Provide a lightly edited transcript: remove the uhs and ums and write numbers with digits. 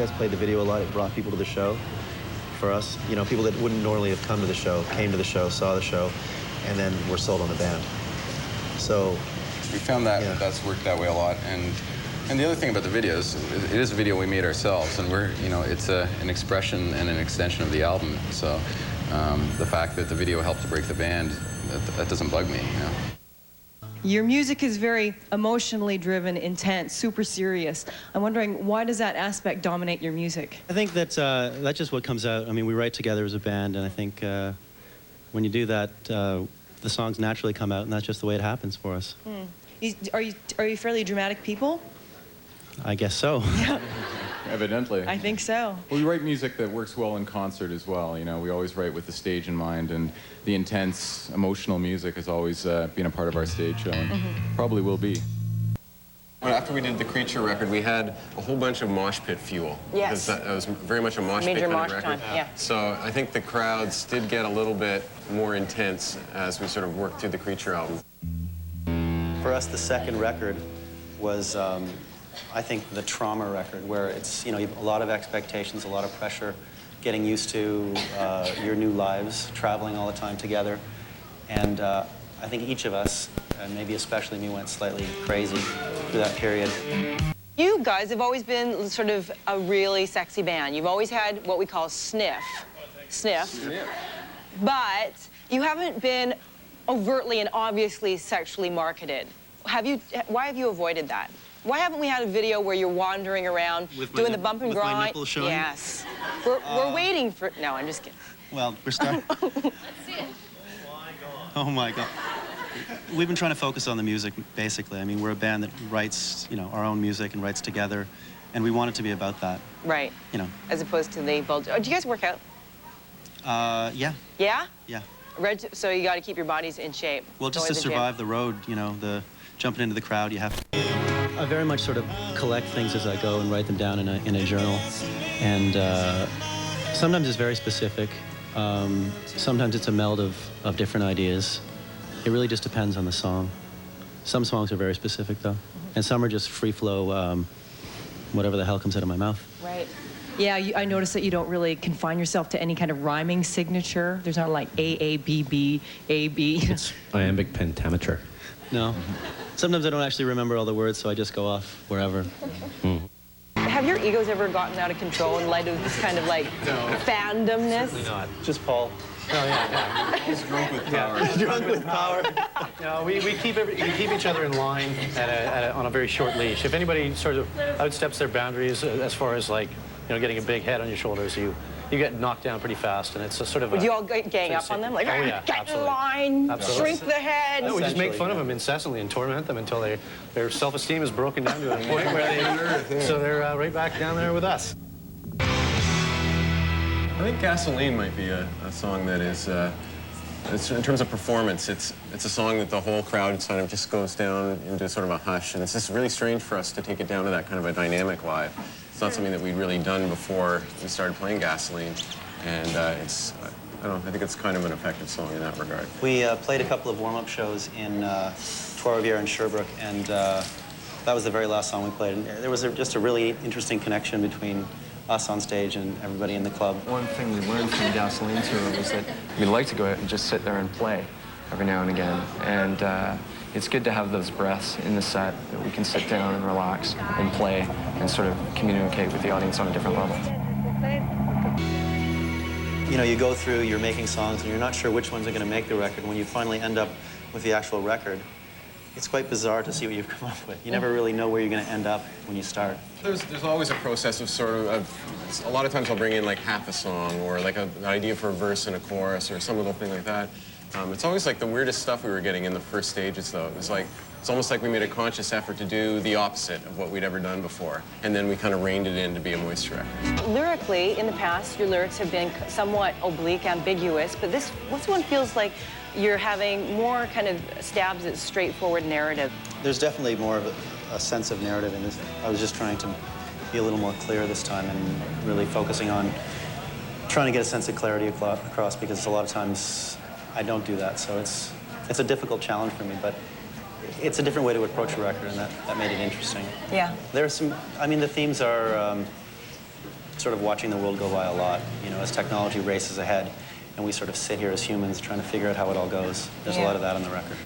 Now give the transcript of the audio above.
guys played the video a lot. It brought people to the show for us. You know, people that wouldn't normally have come to the show, came to the show, saw the show, and then were sold on the band. So we found that that's worked that way a lot. And the other thing about the videos, it is a video we made ourselves, and it's an expression and an extension of the album. So the fact that the video helped to break the band, that doesn't bug me, you know. Your music is very emotionally driven, intense, super serious. I'm wondering, why does that aspect dominate your music? I think that's just what comes out. I mean, we write together as a band, and I think when you do that, the songs naturally come out, and that's just the way it happens for us. Are you fairly dramatic people? I guess so. Yeah. Evidently. I think so. Well, we write music that works well in concert as well. You know, we always write with the stage in mind, and the intense, emotional music has always been a part of our stage show, and probably will be. Well, after we did the Creature record, we had a whole bunch of mosh pit fuel. Yes. Because that was very much a mosh pit kind of record. Time, yeah. So I think the crowds did get a little bit more intense as we sort of worked through the Creature album. For us, the second record was, I think, the trauma record, where it's, you know, a lot of expectations, a lot of pressure, getting used to your new lives, traveling all the time together. And I think each of us, and maybe especially me, went slightly crazy through that period. You guys have always been sort of a really sexy band. You've always had what we call sniff. Sniff. But you haven't been overtly and obviously sexually marketed. Why have you avoided that? Why haven't we had a video where you're wandering around doing the bump and grind? My nipples showing? Yes. We're waiting for... No, I'm just kidding. Well, we're starting... Let's see it. Oh my God. We've been trying to focus on the music, basically. I mean, we're a band that writes, you know, our own music and writes together, and we want it to be about that. Right. You know. As opposed to the bulge. Oh, do you guys work out? Yeah. Yeah? Yeah. So you got to keep your bodies in shape. Well, just to survive the road, you know, the jumping into the crowd, you have to... I very much sort of collect things as I go and write them down in a journal. And sometimes it's very specific. Sometimes it's a meld of different ideas. It really just depends on the song. Some songs are very specific, though. And some are just free flow, whatever the hell comes out of my mouth. Right. Yeah, I noticed that you don't really confine yourself to any kind of rhyming signature. There's not like A, A, B, B, A, B. It's iambic pentameter. No. Sometimes I don't actually remember all the words, so I just go off wherever. Have your egos ever gotten out of control in light of this kind of like fandomness? Certainly not. Just Paul. Oh, yeah. He's drunk with power. Drunk with power. No, we keep each other in line on a very short leash. If anybody sort of outsteps their boundaries as far as, like, you know, getting a big head on your shoulders, you get knocked down pretty fast, and it's a sort of. Would you all gang up on them? Like, oh, yeah, get in line, shrink the head. No, we just make fun of them incessantly and torment them until their self-esteem is broken down to a point where they're right back down there with us. I think Gasoline might be a song that is, in terms of performance, it's a song that the whole crowd sort of just goes down into sort of a hush, and it's just really strange for us to take it down to that kind of a dynamic live. It's not something that we'd really done before we started playing Gasoline, and I don't know, I think it's kind of an effective song in that regard. We played a couple of warm-up shows in Trois-Rivières and Sherbrooke, and that was the very last song we played. And there was just a really interesting connection between us on stage and everybody in the club. One thing we learned from Gasoline Tour was that we like to go out and just sit there and play every now and again. And it's good to have those breaths in the set that we can sit down and relax and play and sort of communicate with the audience on a different level. You know, you go through, you're making songs, and you're not sure which ones are going to make the record. When you finally end up with the actual record, it's quite bizarre to see what you've come up with. You never really know where you're going to end up when you start. There's always a process of sort of, a lot of times I'll bring in like half a song or like an idea for a verse and a chorus or some little thing like that. It's always like the weirdest stuff we were getting in the first stages, though. It's almost like we made a conscious effort to do the opposite of what we'd ever done before, and then we kind of reined it in to be a moist record. Lyrically, in the past, your lyrics have been somewhat oblique, ambiguous, but this one feels like you're having more kind of stabs at straightforward narrative. There's definitely more of a sense of narrative in this. I was just trying to be a little more clear this time and really focusing on trying to get a sense of clarity across, because a lot of times I don't do that, so it's a difficult challenge for me, but it's a different way to approach a record, and that made it interesting. Yeah. There's some, I mean, the themes are sort of watching the world go by a lot, you know, as technology races ahead, and we sort of sit here as humans trying to figure out how it all goes. There's a lot of that on the record.